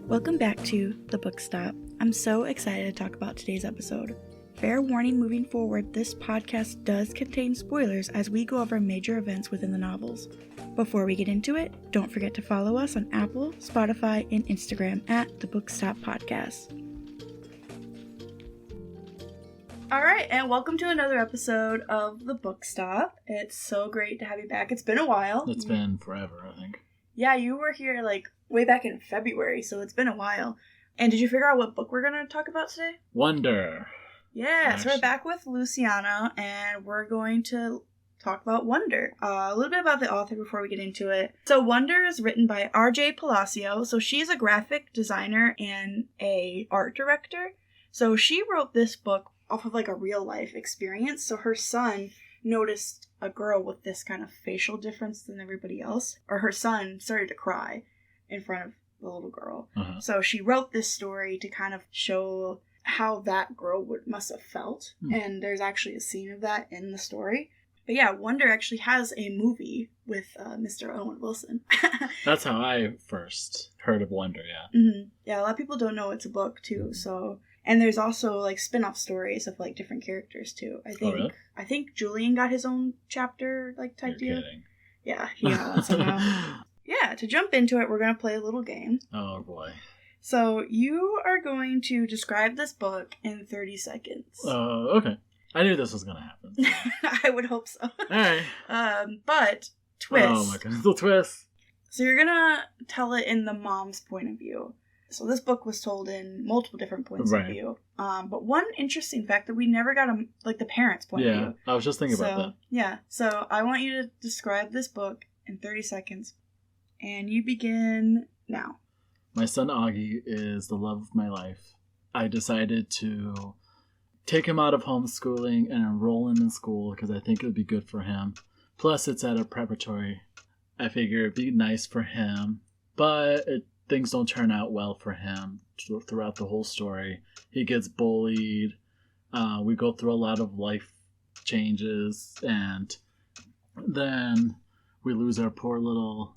Welcome back to The Book Stop. I'm so excited to talk about today's episode. Fair warning moving forward, this podcast does contain spoilers as we go over major events within the novels. Before we get into it, don't forget to follow us on Apple, Spotify, and Instagram at The Book Stop Podcast. Alright, and welcome to another episode of The Book Stop. It's so great to have you back. It's been a while. It's been forever, I think. Yeah, you were here way back in February, so it's been a while. And did you figure out what book we're going to talk about today? Wonder. Yeah, so we're back with Luciano, and we're going to talk about Wonder. A little bit about the author before we get into it. So Wonder is written by R.J. Palacio. So she's a graphic designer and a art director. So she wrote this book off of a real life experience. So her son noticed a girl with this kind of facial difference than everybody else. Or her son started to cry in front of the little girl. Uh-huh. So she wrote this story to kind of show how that girl must have felt. And there's actually a scene of that in the story. But yeah, Wonder actually has a movie with Mr. Owen Wilson. That's how I first heard of Wonder, yeah. Mm-hmm. Yeah, a lot of people don't know it's a book, too. So, and there's also, spin-off stories of, different characters, too. Really? I think Julian got his own chapter, type You're deal. kidding. Yeah, yeah. So now, yeah, to jump into it, we're going to play a little game. Oh, boy. So, you are going to describe this book in 30 seconds. Okay. I knew this was going to happen. I would hope so. Alright. But, twist. Oh my goodness, the twist. So you're going to tell it in the mom's point of view. So this book was told in multiple different points of view. But one interesting fact that we never got the parents' point of view. Yeah, I was just thinking about that. Yeah, so I want you to describe this book in 30 seconds. And you begin now. My son Augie is the love of my life. I decided to take him out of homeschooling and enroll him in school because I think it would be good for him. Plus, it's at a preparatory. I figure it'd be nice for him, but things don't turn out well for him throughout the whole story. He gets bullied. We go through a lot of life changes, and then we lose our poor little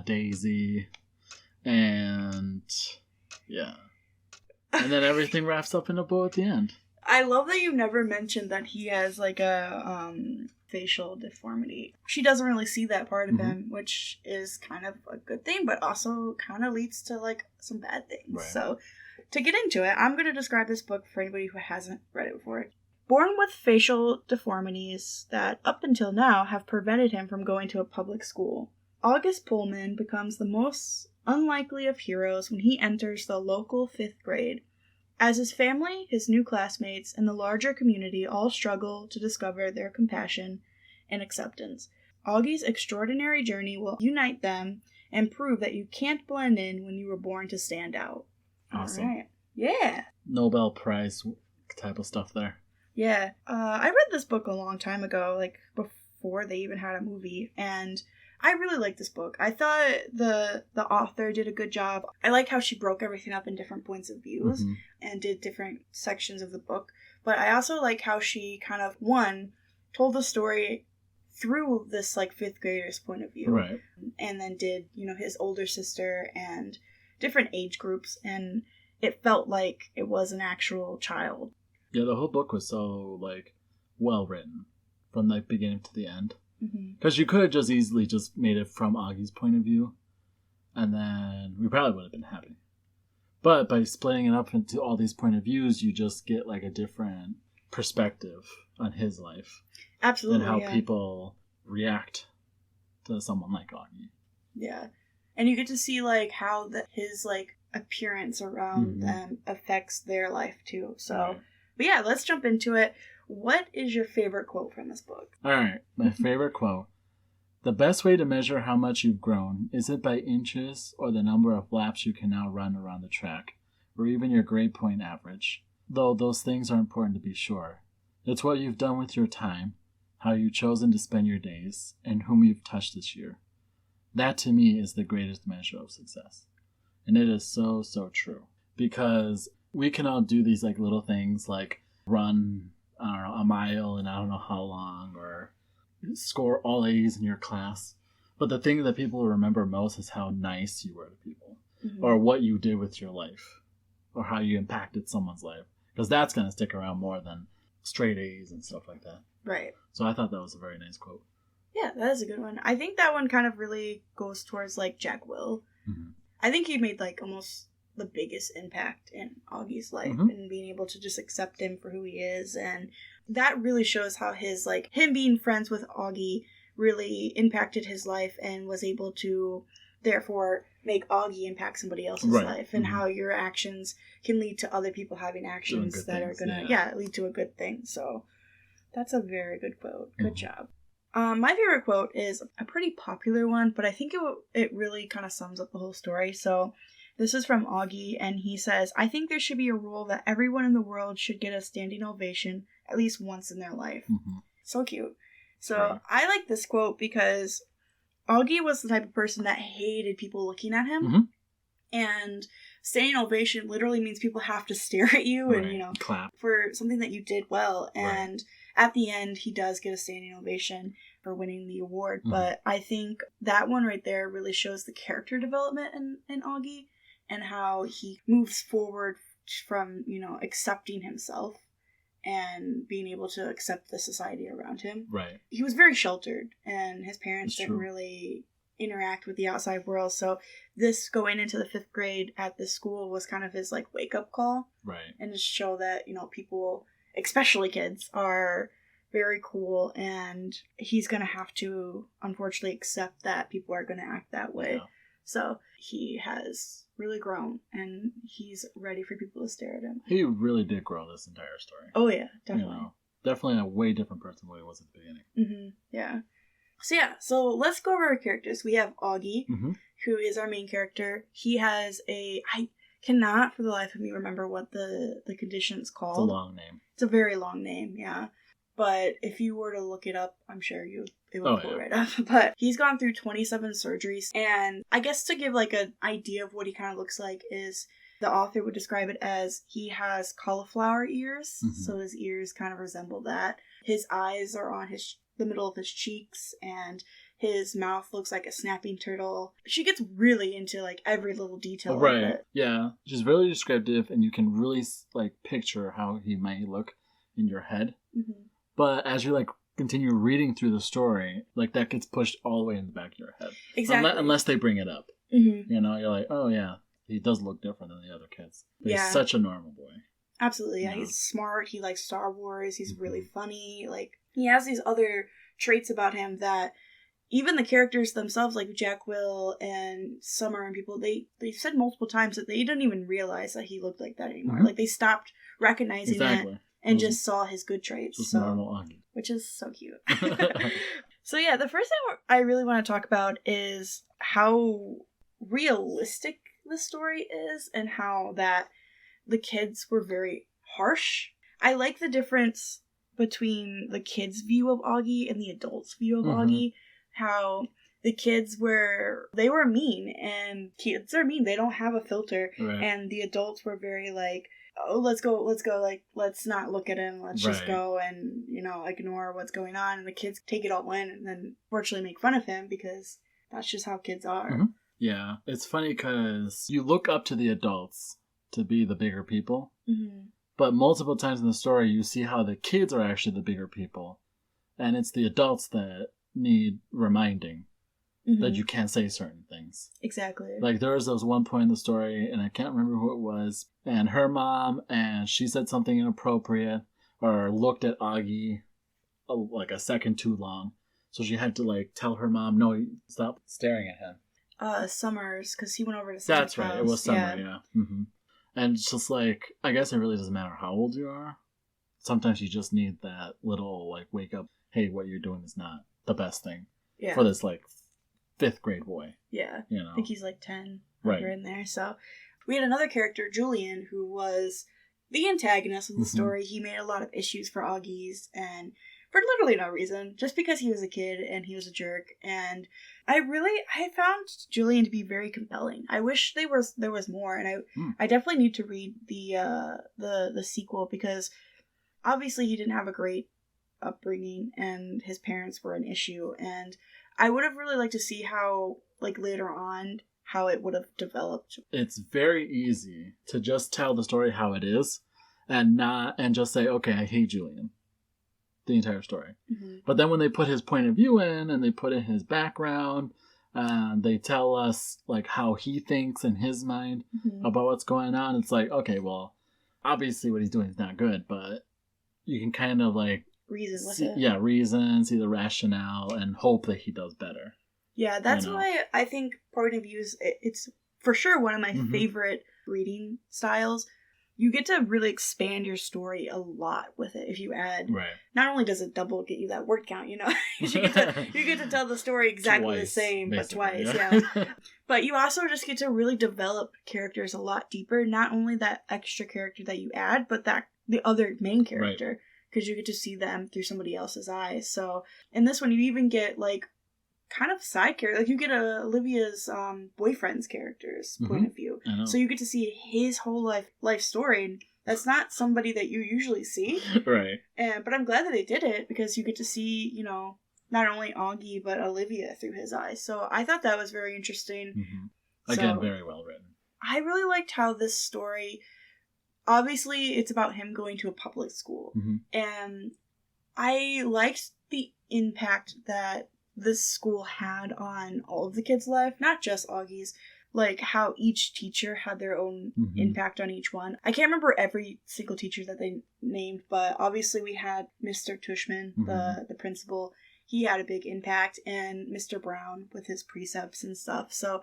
Daisy, and yeah. And then everything wraps up in a bow at the end. I love that you never mentioned that he has a facial deformity. She doesn't really see that part of him, which is kind of a good thing, but also kind of leads to some bad things. Right. So to get into it, I'm going to describe this book for anybody who hasn't read it before. Born with facial deformities that up until now have prevented him from going to a public school, August Pullman becomes the most unlikely of heroes when he enters the local 5th grade. As his family, his new classmates, and the larger community all struggle to discover their compassion and acceptance, Augie's extraordinary journey will unite them and prove that you can't blend in when you were born to stand out. Awesome. All right. Yeah. Nobel Prize type of stuff there. Yeah. I read this book a long time ago, before they even had a movie, and I really like this book. I thought the author did a good job. I like how she broke everything up in different points of views and did different sections of the book. But I also like how she kind of, told the story through this 5th grader's point of view. Right. And then did, his older sister and different age groups. And it felt like it was an actual child. Yeah, the whole book was so, well written from the beginning to the end. Because you could have just easily just made it from Augie's point of view, and then we probably would have been happy. But by splitting it up into all these point of views, you just get a different perspective on his life. Absolutely, and how people react to someone like Augie. Yeah, and you get to see how his appearance around them affects their life too. So, right. But yeah, let's jump into it. What is your favorite quote from this book? Alright, my favorite quote. The best way to measure how much you've grown, is it by inches or the number of laps you can now run around the track, or even your grade point average? Though those things are important to be sure. It's what you've done with your time, how you've chosen to spend your days, and whom you've touched this year. That to me is the greatest measure of success. And it is so, so true. Because we can all do these little things run a mile in I don't know how long, or score all A's in your class. But the thing that people remember most is how nice you were to people. Mm-hmm. or what you did with your life or how you impacted someone's life. Because that's going to stick around more than straight A's and stuff like that. Right. So I thought that was a very nice quote. Yeah, that is a good one. I think that one kind of really goes towards, like, Jack Will. Mm-hmm. I think he made, like, almost the biggest impact in Augie's life, Mm-hmm. and being able to just accept him for who he is. And that really shows how his, like, him being friends with Augie really impacted his life and was able to, therefore, make Augie impact somebody else's life, and how your actions can lead to other people having actions that are going to, lead to a good thing. So that's a very good quote. Good job. My favorite quote is a pretty popular one, but I think it really kind of sums up the whole story. So this is from Augie, and he says, "I think there should be a rule that everyone in the world should get a standing ovation at least once in their life." Mm-hmm. So cute. So I like this quote because Augie was the type of person that hated people looking at him. Mm-hmm. And standing ovation literally means people have to stare at you and, you know, clap for something that you did well. And at the end, he does get a standing ovation for winning the award. Mm-hmm. But I think that one right there really shows the character development in Augie and how he moves forward from, you know, accepting himself and being able to accept the society around him. Right. He was very sheltered, and his parents didn't really interact with the outside world. So this going into the 5th grade at this school was kind of his, like, wake-up call. Right. And just show that, you know, people, especially kids, are very cool, and he's going to have to, unfortunately, accept that people are going to act that way. Yeah. So he has really grown, and he's ready for people to stare at him. He really did grow this entire story. Oh, yeah, definitely. You know, definitely a way different person than what he was at the beginning. Mm-hmm. Yeah. So let's go over our characters. We have Augie, who is our main character. He has I cannot for the life of me remember what the condition's called. It's a long name. It's a very long name, yeah. But if you were to look it up, I'm sure it would pull right up. But he's gone through 27 surgeries. And I guess to give, like, an idea of what he kind of looks like is the author would describe it as he has cauliflower ears. Mm-hmm. So his ears kind of resemble that. His eyes are on the middle of his cheeks, and his mouth looks like a snapping turtle. She gets really into, like, every little detail of it. Yeah. She's really descriptive, and you can really, like, picture how he might look in your head. Mm-hmm. But as you, like, continue reading through the story, like, that gets pushed all the way in the back of your head. Exactly. Unless they bring it up. Mm-hmm. You know, you're like, oh, yeah, he does look different than the other kids. But he's such a normal boy. Absolutely, yeah. He's smart. He likes Star Wars. He's really funny. Like, he has these other traits about him that even the characters themselves, like Jack Will and Summer and people, they've said multiple times that they didn't even realize that he looked like that anymore. Mm-hmm. Like, they stopped recognizing it and just saw his good traits. Just normal Augie. Which is so cute. So yeah, the first thing I really want to talk about is how realistic the story is and how that the kids were very harsh. I like the difference between the kids' view of Augie and the adults' view of Augie. How the kids were mean, and kids are mean. They don't have a filter. Right. And the adults were very like, oh, let's go, like, let's not look at him, let's just go and, you know, ignore what's going on. And the kids take it all in and then fortunately make fun of him because that's just how kids are. Mm-hmm. Yeah, it's funny because you look up to the adults to be the bigger people, but multiple times in the story you see how the kids are actually the bigger people, and it's the adults that need reminding that you can't say certain things. Exactly. Like, there was this one point in the story, and I can't remember who it was, and her mom, and she said something inappropriate, or looked at Augie like a second too long, so she had to, like, tell her mom, no, stop staring at him. Summers, because he went over to Summer's That's right, house. It was Summer, yeah. Mm-hmm. And it's just like, I guess it really doesn't matter how old you are. Sometimes you just need that little, like, wake up, hey, what you're doing is not the best thing for this, like, 5th grade boy. Yeah. You know? I think he's like 10. Right. In there. So we had another character, Julian, who was the antagonist of the story. He made a lot of issues for Augie's, and for literally no reason, just because he was a kid and he was a jerk. And I found Julian to be very compelling. I wish there was more, and I definitely need to read the sequel, because obviously he didn't have a great upbringing and his parents were an issue, and I would have really liked to see how, like, later on, how it would have developed. It's very easy to just tell the story how it is and just say, okay, I hate Julian. The entire story. Mm-hmm. But then when they put his point of view in and they put in his background and they tell us like how he thinks in his mind about what's going on, it's like, okay, well, obviously what he's doing is not good, but you can kind of like reason with it. Yeah, reason, see the rationale, and hope that he does better. Yeah, that's why I think point of views, it's for sure one of my favorite reading styles. You get to really expand your story a lot with it if you add. Right. Not only does it double get you that word count, you get to tell the story exactly the same, but twice. Yeah. But you also just get to really develop characters a lot deeper. Not only that extra character that you add, but the other main character, because you get to see them through somebody else's eyes. So in this one, you even get like kind of side character, like you get Olivia's boyfriend's character's point of view, so you get to see his whole life story, and that's not somebody that you usually see, right? But I'm glad that they did it, because you get to see not only Augie but Olivia through his eyes. So I thought that was very interesting. Again, very well written. I really liked how this story, obviously it's about him going to a public school, and I liked the impact that this school had on all of the kids' life, not just Augie's, like how each teacher had their own impact on each one. I can't remember every single teacher that they named, but obviously we had Mr. Tushman, the principal. He had a big impact, and Mr. Brown with his precepts and stuff. So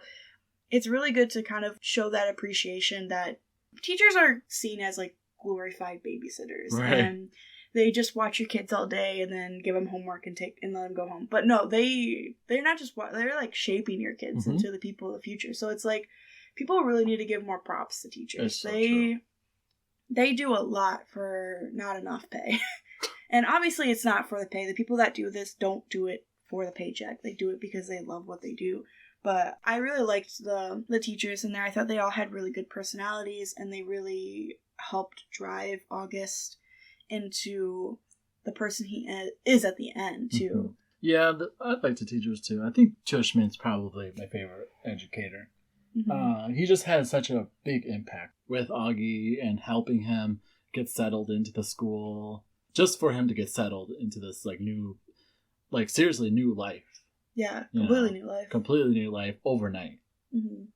it's really good to kind of show that appreciation that teachers are seen as like glorified babysitters. Right. And they just watch your kids all day and then give them homework and let them go home. But no, they're not just they're like shaping your kids into the people of the future. So it's like people really need to give more props to teachers. So they do a lot for not enough pay. And obviously it's not for the pay. The people that do this don't do it for the paycheck. They do it because they love what they do. But I really liked the teachers in there. I thought they all had really good personalities, and they really helped drive August into the person he is at the end, too. Yeah, I like the teachers, too. I think Tushman's probably my favorite educator. He just had such a big impact with Augie and helping him get settled into the school. Just for him to get settled into this, like, new, like, seriously new life. Yeah, completely new life. Completely new life overnight.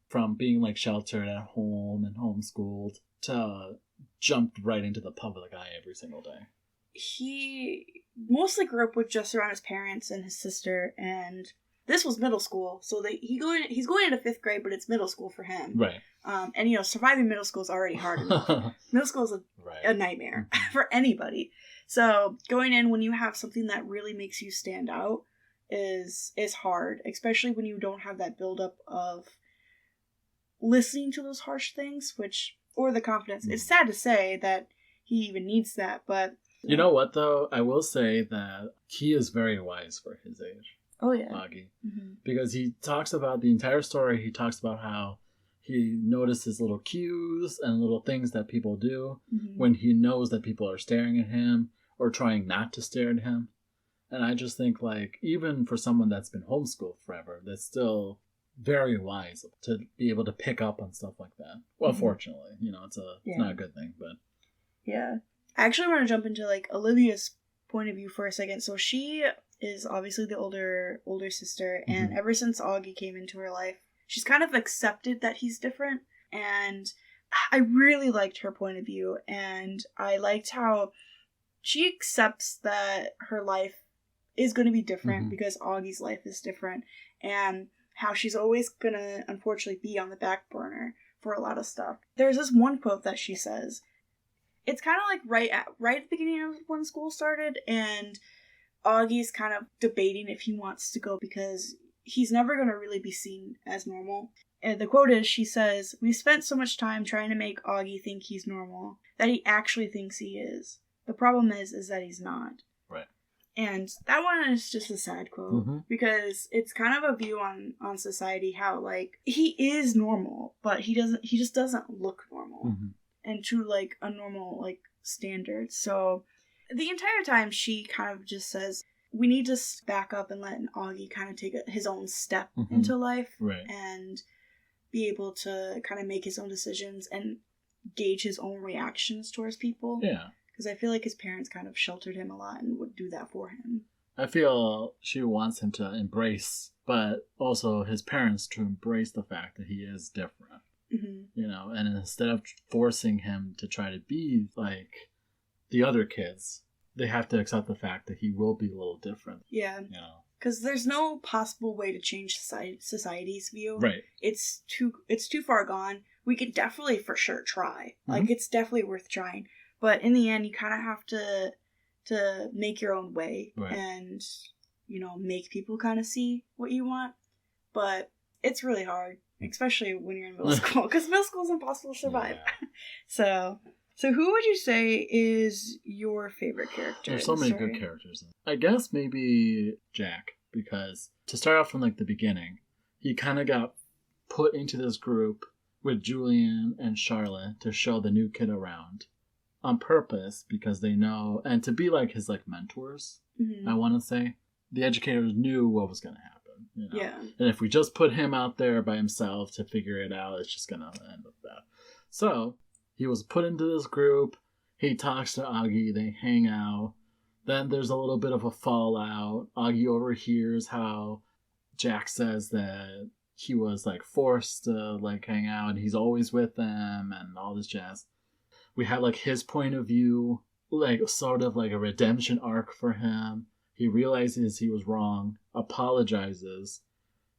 From being, like, sheltered at home and homeschooled to jumped right into the public eye every single day. He mostly grew up with just around his parents and his sister, and this was middle school, so he's going into 5th grade, but it's middle school for him. Right. And surviving middle school is already hard enough. Middle school is a nightmare for anybody. So going in when you have something that really makes you stand out is hard, especially when you don't have that buildup of listening to those harsh things, or the confidence. It's sad to say that he even needs that, but... You know what, though? I will say that he is very wise for his age. Oh, yeah. Augie. Because he talks about the entire story. He talks about how he notices little cues and little things that people do when he knows that people are staring at him or trying not to stare at him. And I just think, like, even for someone that's been homeschooled forever, that's still... very wise to be able to pick up on stuff like that. Well, fortunately, it's not a good thing, but yeah. I actually want to jump into like Olivia's point of view for a second. So she is obviously the older sister, and ever since Augie came into her life, she's kind of accepted that he's different, and I really liked her point of view, and I liked how she accepts that her life is going to be different because Augie's life is different, and how she's always gonna, unfortunately, be on the back burner for a lot of stuff. There's this one quote that she says. It's kind of like right at the beginning of when school started, and Augie's kind of debating if he wants to go because he's never gonna really be seen as normal. And the quote is, she says, "We spent so much time trying to make Augie think he's normal that he actually thinks he is. The problem is that he's not." Right. And that one is just a sad quote because it's kind of a view on society how like he is normal, but he just doesn't look normal and to like a normal like standard. So the entire time she kind of just says we need to back up and let Augie kind of take his own step into life, right. and be able to kind of make his own decisions and gauge his own reactions towards people. Yeah. Because I feel like his parents kind of sheltered him a lot and would do that for him. I feel she wants him to embrace, but also his parents to embrace the fact that he is different. Mm-hmm. You know, and instead of forcing him to try to be like the other kids, they have to accept the fact that he will be a little different. Yeah. You know? Because there's no possible way to change society's view. Right. It's too far gone. We could definitely for sure try. Mm-hmm. Like, it's definitely worth trying. But in the end, you kind of have to make your own way. Right. And, you know, make people kind of see what you want. But it's really hard, especially when you're in middle school, because middle school is impossible to survive. Yeah. So who would you say is your favorite character? There's so many good characters. I guess maybe Jack, because to start off from like the beginning, he kind of got put into this group with Julian and Charlotte to show the new kid around on purpose, because they know, and to be like his like mentors. Mm-hmm. I want to say the educators knew what was going to happen. You know? Yeah. And if we just put him out there by himself to figure it out, it's just going to end with that. So he was put into this group. He talks to Augie. They hang out. Then there's a little bit of a fallout. Augie overhears how Jack says that he was like forced to like hang out and he's always with them and all this jazz. We have like his point of view, like sort of like a redemption arc for him. He realizes he was wrong, apologizes.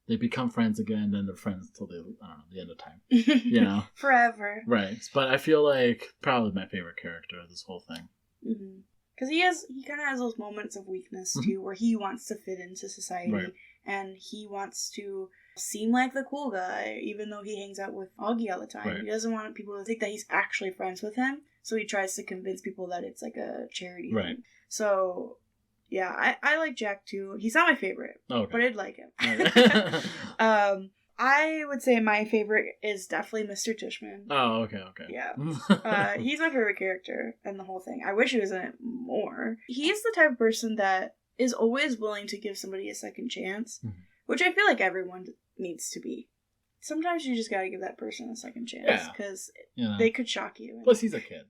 They become friends again, then they're friends until the end of time. You know? Forever. Right. But I feel like probably my favorite character of this whole thing. Because he kind of has those moments of weakness, too, where he wants to fit into society. Right. And he wants to seem like the cool guy, even though he hangs out with Augie all the time. Right. He doesn't want people to think that he's actually friends with him, so he tries to convince people that it's like a charity Right. thing. So, yeah, I like Jack, too. He's not my favorite, Okay. but I'd like him. I would say my favorite is definitely Mr. Tushman. Oh, okay. Yeah. He's my favorite character in the whole thing. I wish he was in it more. He's the type of person that is always willing to give somebody a second chance, which I feel like everyone needs to be. Sometimes you just gotta give that person a second chance, because they could shock you. Plus, he's a kid.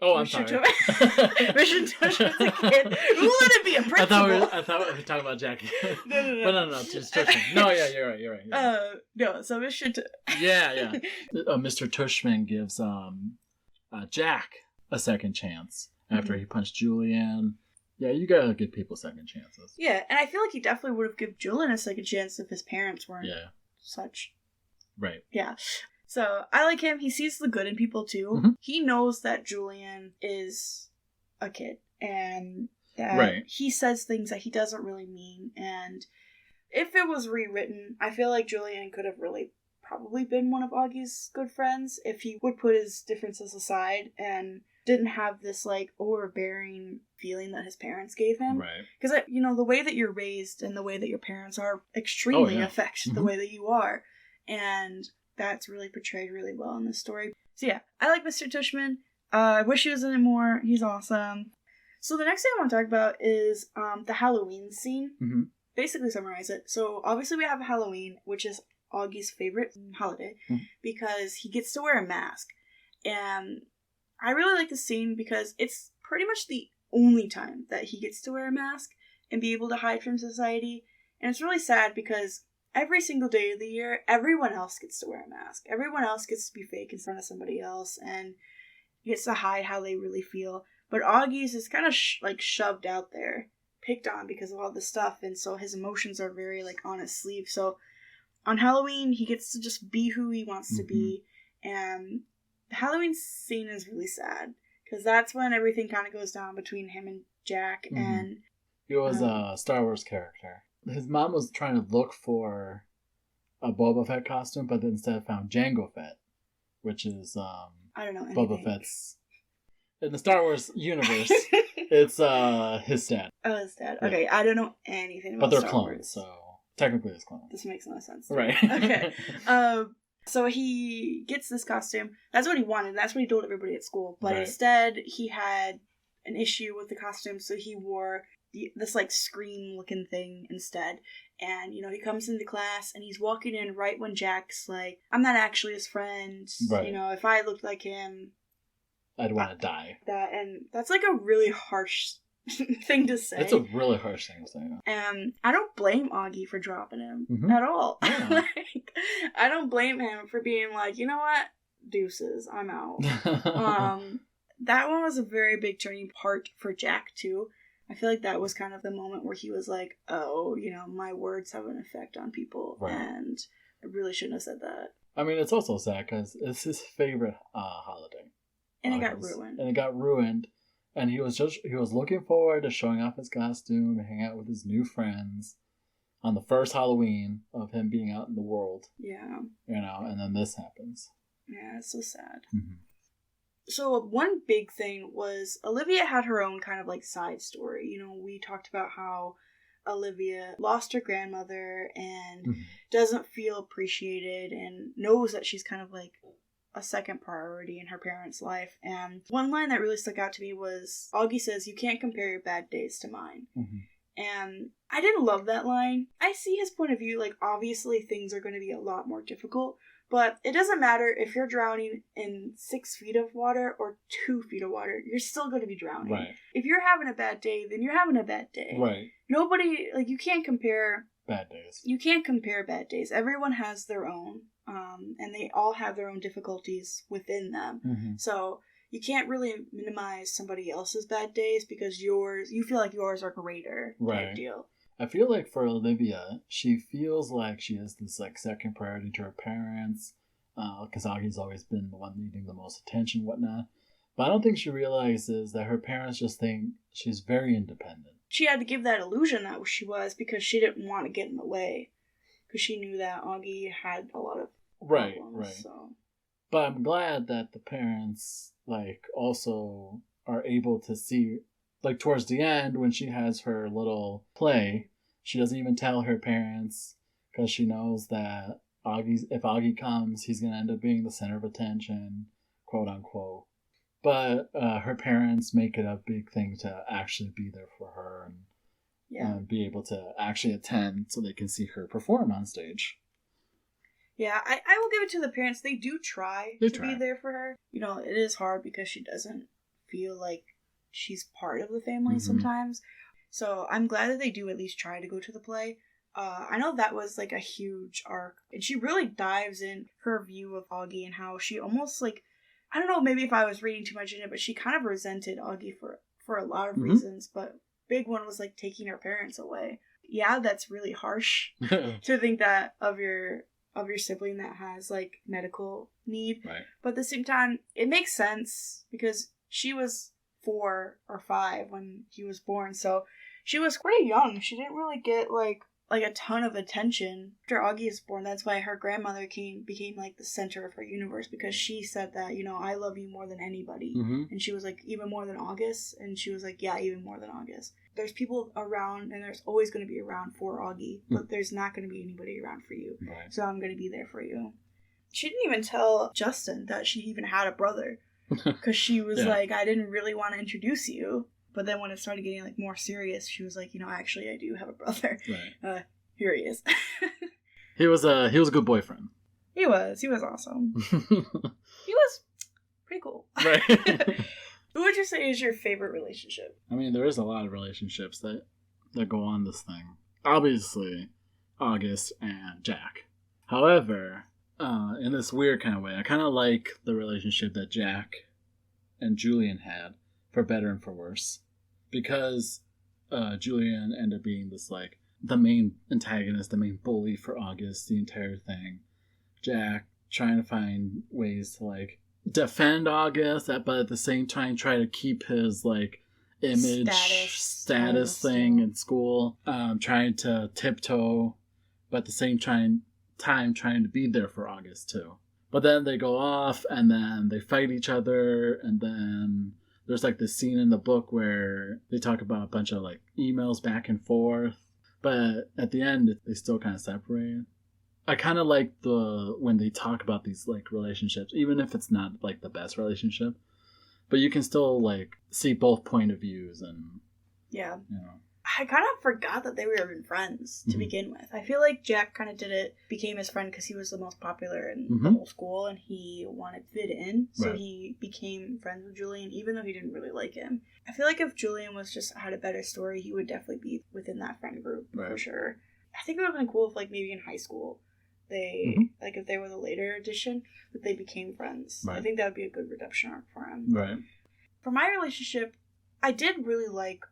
Oh, I'm sorry. Mission Tushman's a kid. Who let it be a principal? I thought we were talking about Jackie. No. But no, just Tushman. No, yeah, you're right. No, so Mission Yeah. Mr. Tushman gives Jack a second chance after he punched Julian. Yeah, you gotta give people second chances. Yeah, and I feel like he definitely would have given Julian a second chance if his parents weren't such. Right. Yeah. So, I like him. He sees the good in people, too. Mm-hmm. He knows that Julian is a kid, and that he says things that he doesn't really mean, and if it was rewritten, I feel like Julian could have really probably been one of Augie's good friends if he would put his differences aside and didn't have this, like, overbearing feeling that his parents gave him. Right. Because, you know, the way that you're raised and the way that your parents are extremely affect the way that you are. And that's really portrayed really well in this story. So yeah, I like Mr. Tushman. I wish he was in it more. He's awesome. So the next thing I want to talk about is the Halloween scene. Mm-hmm. Basically summarize it. So obviously we have Halloween, which is Augie's favorite holiday, because he gets to wear a mask. And I really like this scene because it's pretty much the only time that he gets to wear a mask and be able to hide from society. And it's really sad because every single day of the year, everyone else gets to wear a mask. Everyone else gets to be fake in front of somebody else and gets to hide how they really feel. But Augie's is kind of shoved out there, picked on because of all this stuff, and so his emotions are very like on his sleeve. So on Halloween, he gets to just be who he wants to be, and the Halloween scene is really sad because that's when everything kind of goes down between him and Jack. And he was a Star Wars character. His mom was trying to look for a Boba Fett costume, but instead found Jango Fett, which is I don't know anything. Boba Fett's in the Star Wars universe. It's his dad. Oh, his dad. Yeah. Okay, I don't know anything about But they're Star clones, Wars. so technically it's clones. This makes no sense. Right. Okay. So he gets this costume. That's what he wanted. That's what he told everybody at school. But instead, he had an issue with the costume, so he wore this like screen looking thing instead. And, you know, he comes into class and he's walking in right when Jack's like, I'm not actually his friend. Right. You know, if I looked like him, I'd want to die. And that's like a really harsh thing to say. It's a really harsh thing to say. And I don't blame Augie for dropping him at all. Yeah. Like, I don't blame him for being like, you know what? Deuces, I'm out. That one was a very big turning part for Jack too. I feel like that was kind of the moment where he was like, oh, you know, my words have an effect on people, right. And I really shouldn't have said that. I mean, it's also sad because it's his favorite holiday. And it got ruined. And it got ruined. And he was looking forward to showing off his costume and hanging out with his new friends on the first Halloween of him being out in the world. Yeah. You know, and then this happens. Yeah, it's so sad. Mm-hmm. So one big thing was Olivia had her own kind of like side story. You know, we talked about how Olivia lost her grandmother and doesn't feel appreciated and knows that she's kind of like a second priority in her parents' life. And one line that really stuck out to me was Augie says, "You can't compare your bad days to mine." And I didn't love that line. I see his point of view, like obviously things are going to be a lot more difficult, but it doesn't matter if you're drowning in 6 feet of water or 2 feet of water, you're still going to be drowning. Right. If you're having a bad day, then you're having a bad day. Right. Nobody, like, you can't compare bad days. You can't compare bad days. Everyone has their own, and they all have their own difficulties within them. So you can't really minimize somebody else's bad days because you feel like yours are greater. Right. Type deal. I feel like for Olivia, she feels like she has this like second priority to her parents, because Augie's always been the one needing the most attention and whatnot. But I don't think she realizes that her parents just think she's very independent. She had to give that illusion that she was because she didn't want to get in the way. Because she knew that Augie had a lot of problems. Right. So. But I'm glad that the parents, like, also are able to see, like, towards the end when she has her little play, she doesn't even tell her parents because she knows that if Augie comes, he's going to end up being the center of attention, quote unquote. But her parents make it a big thing to actually be there for her and be able to actually attend so they can see her perform on stage. Yeah, I will give it to the parents. They do try to be there for her. You know, it is hard because she doesn't feel like she's part of the family sometimes. So I'm glad that they do at least try to go to the play. I know that was like a huge arc. And she really dives in her view of Augie and how she almost like, I don't know, maybe if I was reading too much in it, but she kind of resented Augie for a lot of reasons. But big one was like taking her parents away. Yeah, that's really harsh to think that of your sibling that has like medical need. Right. But at the same time, it makes sense because she was 4 or 5 when he was born, so she was pretty young. She didn't really get like a ton of attention after Augie is born. That's why her grandmother became like the center of her universe, because she said that, you know, I love you more than anybody. And she was like, even more than August? And she was like, yeah, even more than August. There's people around, and there's always going to be around for Augie, but there's not going to be anybody around for you. Right. So I'm going to be there for you. She didn't even tell Justin that she even had a brother, because she was like, I didn't really want to introduce you. But then when it started getting like more serious, she was like, you know, actually I do have a brother. Right. Here he is. He was a good boyfriend. He was awesome. He was pretty cool. Right. Who would you say is your favorite relationship? I mean, there is a lot of relationships that go on this thing. Obviously, August and Jack. However, in this weird kind of way, I kind of like the relationship that Jack and Julian had, for better and for worse. Because Julian ended up being this, like, the main antagonist, the main bully for August, the entire thing. Jack trying to find ways to, like, defend August, but at the same time try to keep his, like, image, status thing in school. Trying to tiptoe, but at the same time trying to be there for August, too. But then they go off, and then they fight each other, and then there's, like, this scene in the book where they talk about a bunch of, like, emails back and forth. But at the end, they still kind of separate. I kind of like when they talk about these, like, relationships, even if it's not, like, the best relationship. But you can still, like, see both point of views and... Yeah. You know. I kind of forgot that they were even friends to begin with. I feel like Jack kind of became his friend because he was the most popular in the whole school and he wanted to fit in. So he became friends with Julian even though he didn't really like him. I feel like if Julian had a better story, he would definitely be within that friend group for sure. I think it would have been cool if like maybe in high school they like if they were the later edition that they became friends. I think that would be a good redemption arc for him. Right. For my relationship, I did really like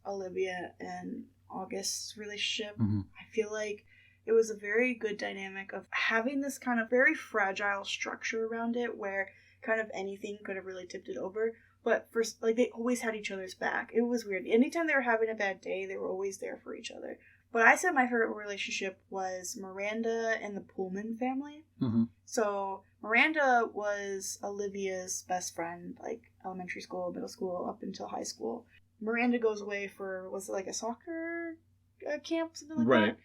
Olivia and August's relationship. I feel like it was a very good dynamic of having this kind of very fragile structure around it where kind of anything could have really tipped it over. But first, like, they always had each other's back. It was weird. Anytime they were having a bad day, they were always there for each other. But I said my favorite relationship was Miranda and the Pullman family. So Miranda was Olivia's best friend, like elementary school, middle school, up until high school. Miranda goes away for, was it like a soccer camp, something like that?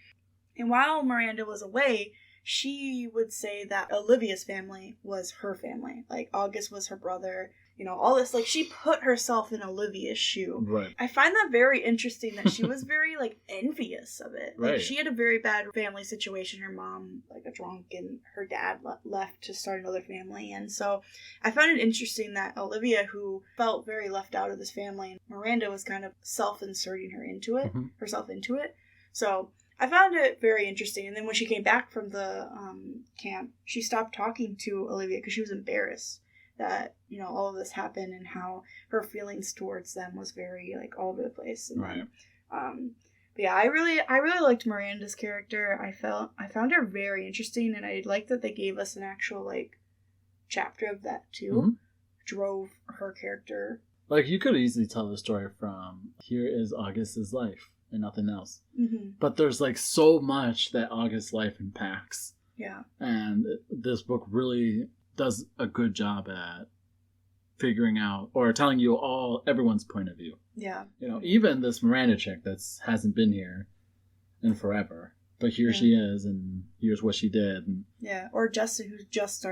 And while Miranda was away, she would say that Olivia's family was her family. Like, August was her brother, you know, all this. Like, she put herself in Olivia's shoe. Right. I find that very interesting that she was very, like, envious of it. Like, she had a very bad family situation. Her mom, like, a drunk, and her dad left to start another family. And so I found it interesting that Olivia, who felt very left out of this family, and Miranda was kind of self-inserting herself into it. So I found it very interesting. And then when she came back from the camp, she stopped talking to Olivia because she was embarrassed that, you know, all of this happened and how her feelings towards them was very, like, all over the place. And then, but yeah, I really liked Miranda's character. I found her very interesting, and I liked that they gave us an actual, like, chapter of that too. Drove her character. Like, you could easily tell the story from here is August's life and nothing else. But there's, like, so much that August's life impacts. Yeah. And this book really does a good job at figuring out or telling you everyone's point of view. Yeah. You know, even this Miranda chick hasn't been here in forever, but here she is, and here's what she did. And, or Justin, who just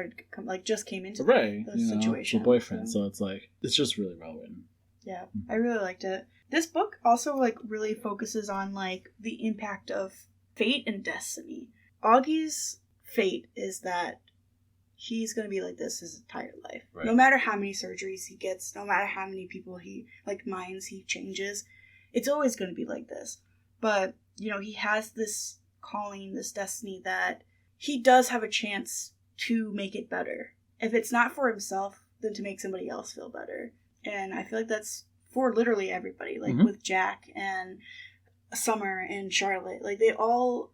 just came into the situation. The boyfriend. So it's like, it's just really well written. Yeah, I really liked it. This book also, like, really focuses on, like, the impact of fate and destiny. Augie's fate is that he's going to be like this his entire life. No matter how many surgeries he gets, no matter how many people minds he changes, it's always going to be like this. But, you know, he has this calling, this destiny that he does have a chance to make it better. If it's not for himself, then to make somebody else feel better. And I feel like that's for literally everybody. Like, with Jack and Summer and Charlotte. Like, they all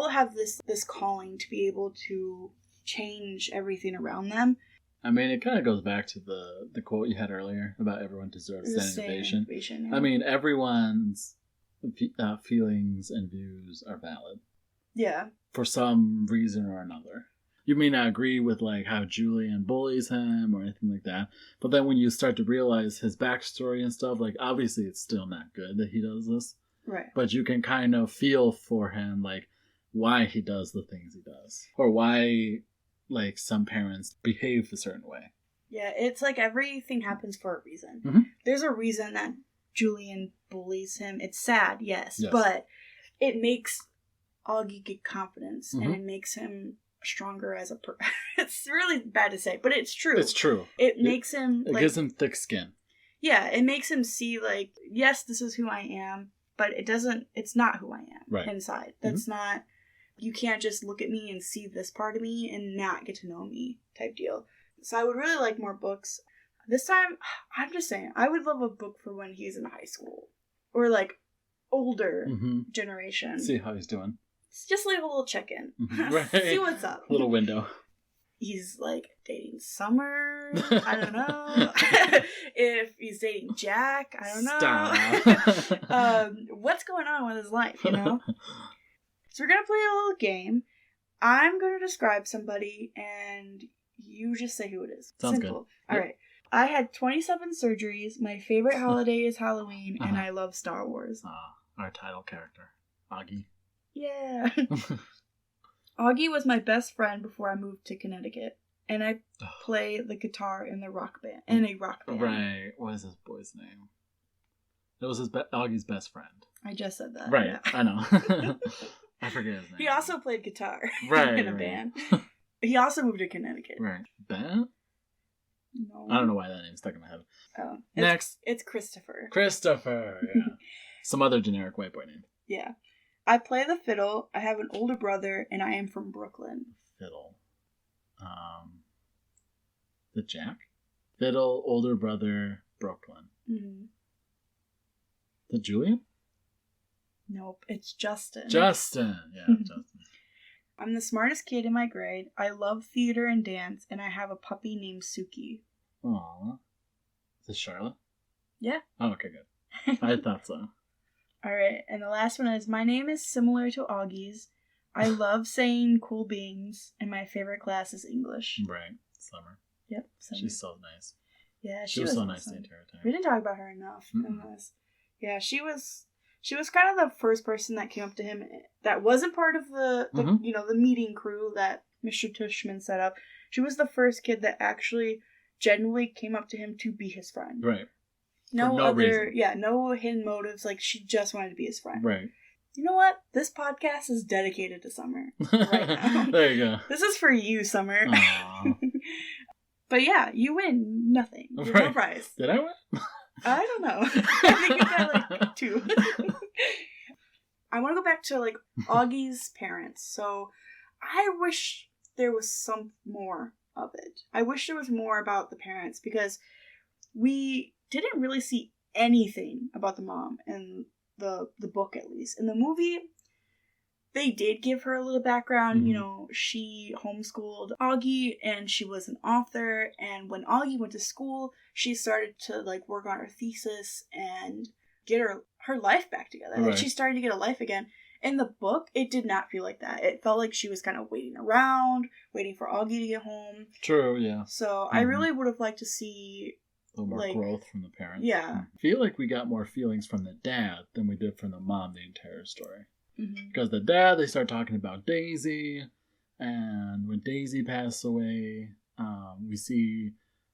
have this calling to be able to change everything around them. I mean, it kind of goes back to the quote you had earlier about everyone deserves standing ovation. Yeah. I mean, everyone's feelings and views are valid. Yeah. For some reason or another. You may not agree with, like, how Julian bullies him or anything like that, but then when you start to realize his backstory and stuff, like, obviously it's still not good that he does this. Right. But you can kind of feel for him, like, why he does the things he does. Or why, like, some parents behave a certain way. Yeah, it's like everything happens for a reason. There's a reason that Julian bullies him. It's sad, yes. But it makes Augie get confidence, and it makes him stronger as a person. It's really bad to say, but it's true. It's true. It makes him... It gives him thick skin. Yeah, it makes him see, like, yes, this is who I am, but it's not who I am inside. That's not... You can't just look at me and see this part of me and not get to know me type deal. So I would really like more books. This time, I'm just saying, I would love a book for when he's in high school. Or, like, older generation. See how he's doing. Just leave a little check-in. See what's up. Little window. He's, like, dating Summer. I don't know. If he's dating Jack. I don't know. Stop. What's going on with his life, you know? So we're going to play a little game. I'm going to describe somebody, and you just say who it is. Sounds Simple. Good. All right. I had 27 surgeries. My favorite holiday is Halloween, and I love Star Wars. Our title character, Augie. Yeah. Augie was my best friend before I moved to Connecticut, and I play the guitar in a rock band. Right. What is this boy's name? It was Augie's best friend. I just said that. Right, Yeah. I know. I forget his name. He also played guitar right, in a band. He also moved to Connecticut. Right. Ben? No. I don't know why that name stuck in my head. Oh. Next. It's Christopher. Christopher, yeah. Some other generic white boy name. Yeah. I play the fiddle. I have an older brother, and I am from Brooklyn. Fiddle. The Jack? Fiddle, older brother, Brooklyn. Mm-hmm. The Julian? Nope, it's Justin. Justin. Yeah, Justin. I'm the smartest kid in my grade. I love theater and dance, and I have a puppy named Suki. Aww. Is this Charlotte? Yeah. Oh, okay, good. I thought so. Alright, and the last one is, my name is similar to Augie's. I love saying cool beings, and my favorite class is English. Right. Summer. Yep. Summer. She's so nice. Yeah, she was so nice the entire time. We didn't talk about her enough in this. Yeah, she was kind of the first person that came up to him that wasn't part of the the meeting crew that Mr. Tushman set up. She was the first kid that actually genuinely came up to him to be his friend. Right. No other reason. Yeah, no hidden motives. Like, she just wanted to be his friend. Right. You know what? This podcast is dedicated to Summer right now. There you go. This is for you, Summer. Aww. But yeah, you win nothing. There's no prize. Did I win? I don't know. I think you got like 2. I want to go back to like Augie's parents. So I wish there was some more of it. I wish there was more about the parents, because we didn't really see anything about the mom in the book, at least. In the movie, they did give her a little background. Mm-hmm. You know, she homeschooled Augie, and she was an author, and when Augie went to school, she started to like work on her thesis and get her life back together. Right. Like, she started to get a life again. In the book, it did not feel like that. It felt like she was kind of waiting around, waiting for Augie to get home. True, yeah. So I really would have liked to see a little more growth from the parents. Yeah. I feel like we got more feelings from the dad than we did from the mom the entire story. Mm-hmm. Because the dad, they start talking about Daisy, and when Daisy passed away, we see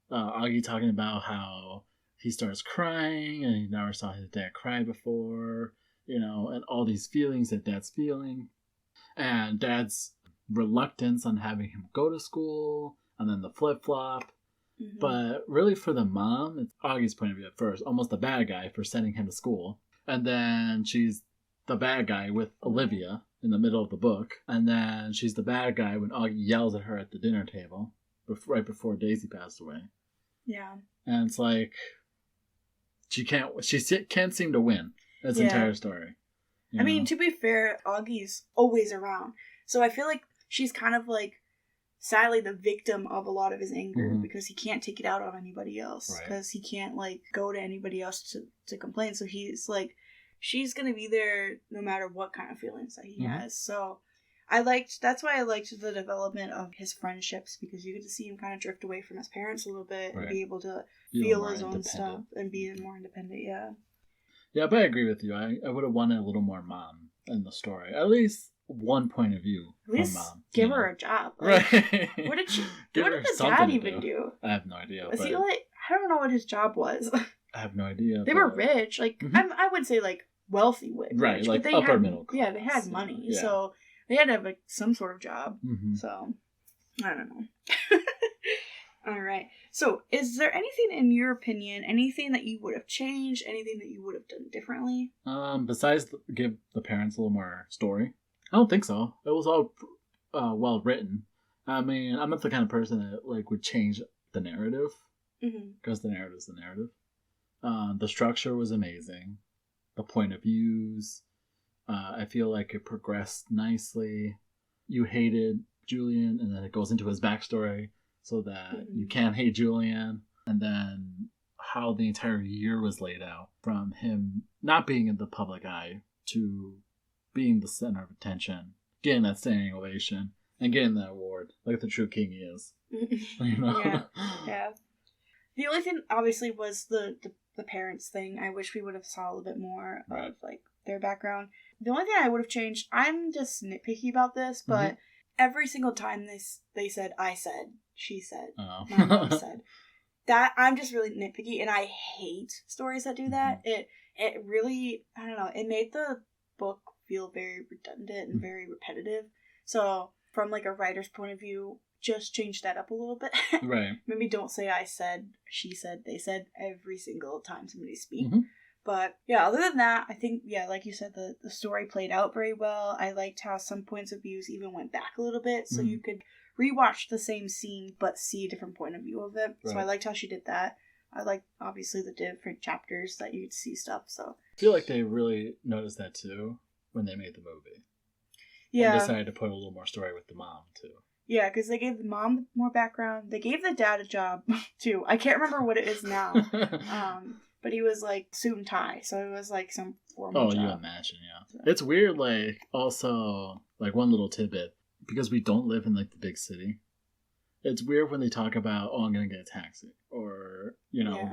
Augie talking about how he starts crying, and he never saw his dad cry before, you know, and all these feelings that dad's feeling. And dad's reluctance on having him go to school, and then the flip-flop. Mm-hmm. But really for the mom, it's Augie's point of view at first, almost the bad guy for sending him to school. And then she's the bad guy with Olivia in the middle of the book. And then she's the bad guy when Augie yells at her at the dinner table right before Daisy passed away. Yeah. And it's like, she can't seem to win this entire story. I mean, to be fair, Augie's always around. So I feel like she's kind of like, sadly, the victim of a lot of his anger, because he can't take it out on anybody else, because he can't like go to anybody else to complain. So he's like, she's gonna be there no matter what kind of feelings that he has. So that's why I liked the development of his friendships, because you get to see him kind of drift away from his parents a little bit and be able to feel his own stuff and be more independent. Yeah, but I agree with you. I would have wanted a little more mom in the story, at least one point of view from mom. Give her a job. Like, right. What did the dad even do? I have no idea. Was he like, I don't know what his job was. I have no idea. They were rich. Like, I would say like wealthy rich. Right, like but upper middle class. Yeah, they had money. Yeah. So they had to have like some sort of job. So, I don't know. All right. So, is there anything in your opinion, anything that you would have changed, anything that you would have done differently? Besides give the parents a little more story? I don't think so. It was all well written. I mean, I'm not the kind of person that like would change the narrative, because the narrative is the narrative. The structure was amazing. The point of views, I feel like it progressed nicely. You hated Julian, and then it goes into his backstory so that you can't hate Julian. And then how the entire year was laid out, from him not being in the public eye to being the center of attention, getting that standing ovation, and getting that award like the true king he is. You know? Yeah. The only thing, obviously, was the parents thing. I wish we would have saw a little bit more of like their background. The only thing I would have changed, I'm just nitpicky about this, but every single time they said, I said, she said, my mom said, that I'm just really nitpicky, and I hate stories that do that. It really, I don't know, it made the book feel very redundant and very repetitive. So from like a writer's point of view, just change that up a little bit. Right. Maybe don't say I said, she said, they said every single time somebody speaks. Mm-hmm. But yeah, other than that, I think, yeah, like you said, the story played out very well. I liked how some points of views even went back a little bit, so you could rewatch the same scene but see a different point of view of it. Right. So I liked how she did that. I liked, obviously, the different chapters that you could see stuff. So I feel like they really noticed that too when they made the movie. Yeah. And decided to put a little more story with the mom too. Yeah, because they gave the mom more background. They gave the dad a job too. I can't remember what it is now. But he was like suit and tie, so it was like some formal job. You imagine, yeah. So. It's weird, like, also, like, one little tidbit, because we don't live in, like, the big city. It's weird when they talk about, I'm going to get a taxi, or,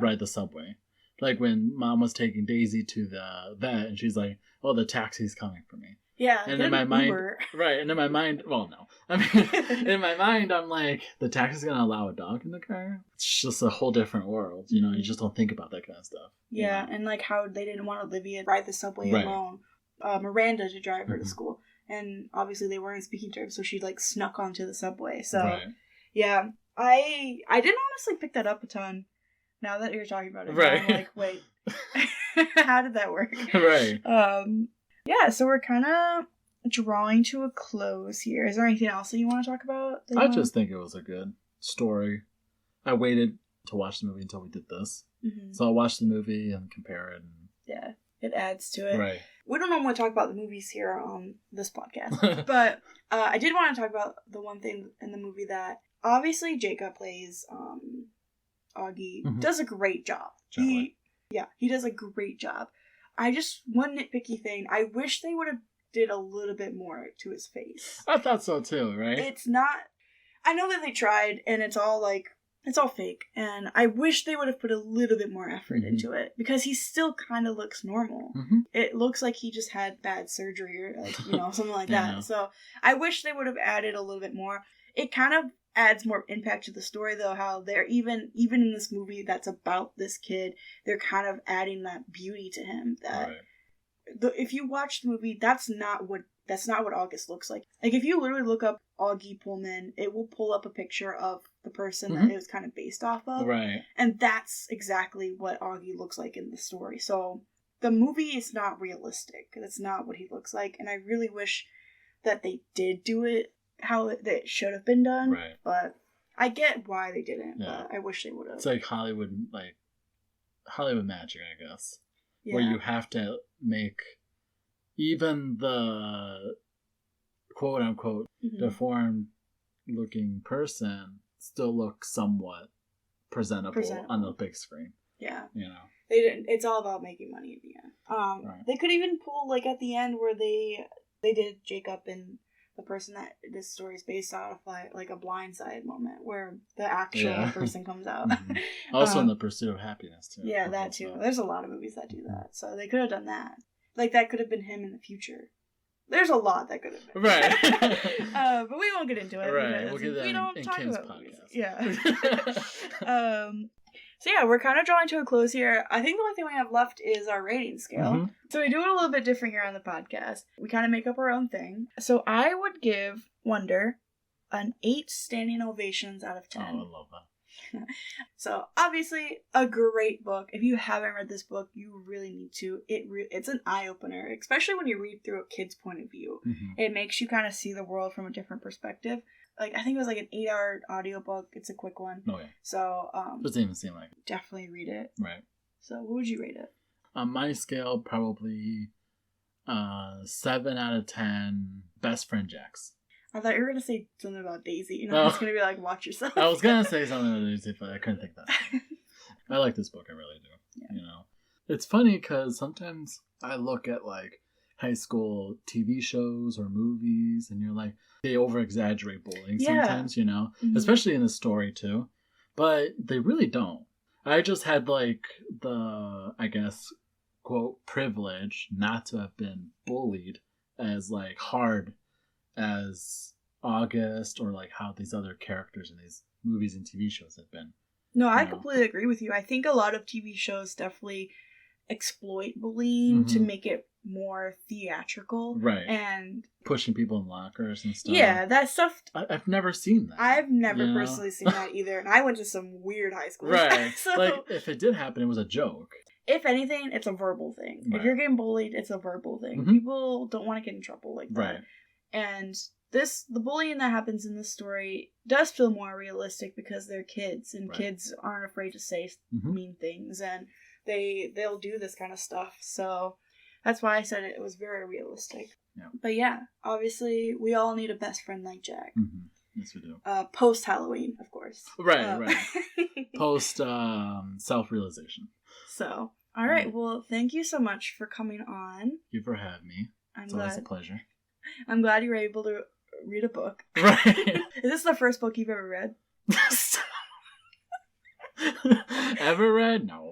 ride the subway. Like, when Mom was taking Daisy to the vet, and she's like, the taxi's coming for me. Yeah, and in my mind, right, and in my mind, well, no. I mean, in my mind, I'm like, the taxi's going to allow a dog in the car? It's just a whole different world, you just don't think about that kind of stuff. Yeah, and like how they didn't want Olivia to ride the subway alone, Miranda to drive her to school, and obviously they weren't speaking terms, so she like snuck onto the subway, so, yeah, I didn't honestly pick that up a ton, now that you're talking about it, right. I'm like, wait, how did that work? Right. Yeah, so we're kind of drawing to a close here. Is there anything else that you want to talk about? I just think it was a good story. I waited to watch the movie until we did this. Mm-hmm. So I'll watch the movie and compare it. Yeah, it adds to it. Right. We don't normally talk about the movies here on this podcast. But I did want to talk about the one thing in the movie that obviously Jacob plays Augie. Mm-hmm. Does a great job. He does a great job. One nitpicky thing, I wish they would have did a little bit more to his face. I thought so too, right? It's not, I know that they tried, and it's all fake, and I wish they would have put a little bit more effort into it, because he still kind of looks normal. Mm-hmm. It looks like he just had bad surgery, or something like that. So I wish they would have added a little bit more. It kind of adds more impact to the story, though, how they're even in this movie that's about this kid, they're kind of adding that beauty to him that if you watch the movie, that's not what August looks like. Like, if you literally look up Augie Pullman, it will pull up a picture of the person that it was kind of based off of, right? And that's exactly what Augie looks like in the story. So the movie is not realistic. That's not what he looks like, and I really wish that they did do it how it should have been done, right? But I get why they didn't. But I wish they would have. It's like Hollywood magic, I guess, where you have to make even the quote unquote deformed looking person still look somewhat presentable on the big screen. Yeah, they didn't. It's all about making money at the end. Right. They could even pull at the end where they did Jacob and the person that this story is based off, like a Blindside moment where the actual person comes out. Mm-hmm. Also in The Pursuit of Happiness, too. Yeah, that too. There's a lot of movies that do that. So they could have done that. Like, that could have been him in the future. There's a lot that could have been. Right. But we won't get into it. Right. We'll get that in Kim's podcast. Movies. Yeah. So yeah, we're kind of drawing to a close here. I think the only thing we have left is our rating scale. Mm-hmm. So we do it a little bit different here on the podcast. We kind of make up our own thing. So I would give Wonder an 8 standing ovations out of 10. Oh, I love that. So obviously a great book. If you haven't read this book, you really need to. It's an eye-opener, especially when you read through a kid's point of view. Mm-hmm. It makes you kind of see the world from a different perspective. I think it was an 8-hour audiobook. It's a quick one. Oh, yeah. So, doesn't even seem like it. Definitely read it. Right. So, what would you rate it? On my scale, probably 7 out of 10 best friend Jacks. I thought you were going to say something about Daisy. It's going to be like, watch yourself. I was going to say something about Daisy, but I couldn't think that. I like this book. I really do. Yeah. It's funny because sometimes I look at, high school TV shows or movies, and you're like, they over-exaggerate bullying sometimes, mm-hmm. especially in the story too, but they really don't. I just had the, I guess, quote, privilege not to have been bullied as hard as August or how these other characters in these movies and TV shows have been. No, I completely agree with you. I think a lot of TV shows definitely exploit bullying to make it more theatrical. Right. And pushing people in lockers and stuff. Yeah, that stuff. I've never seen that. I've never personally seen that either. And I went to some weird high schools. Right. So, like, if it did happen, it was a joke. If anything, it's a verbal thing. Right. If you're getting bullied, it's a verbal thing. People don't want to get in trouble like that. Right. And the bullying that happens in this story does feel more realistic because they're kids, and kids aren't afraid to say mean things, and they'll do this kind of stuff. So that's why I said it was very realistic. Yeah. But yeah, obviously we all need a best friend like Jack. Mm-hmm. Yes, we do. Post Halloween, of course. Right. Post self-realization. So, all right. Well, thank you so much for coming on. Thank you for having me. It's always a pleasure. I'm glad you were able to read a book. Right. Is this the first book you've ever read? Ever read? No.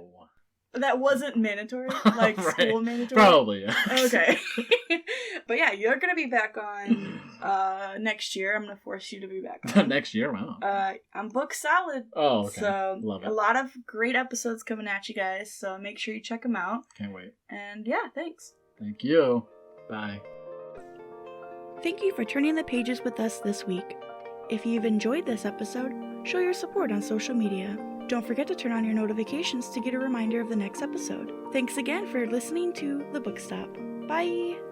That wasn't mandatory? Like school mandatory? Probably, yeah. Okay. But yeah, you're going to be back on next year. I'm going to force you to be back on. Next year? Wow. I'm book salad. Oh, okay. So love it. A lot of great episodes coming at you guys, so make sure you check them out. Can't wait. And yeah, thanks. Thank you. Bye. Thank you for turning the pages with us this week. If you've enjoyed this episode, show your support on social media. Don't forget to turn on your notifications to get a reminder of the next episode. Thanks again for listening to The Book Stop. Bye!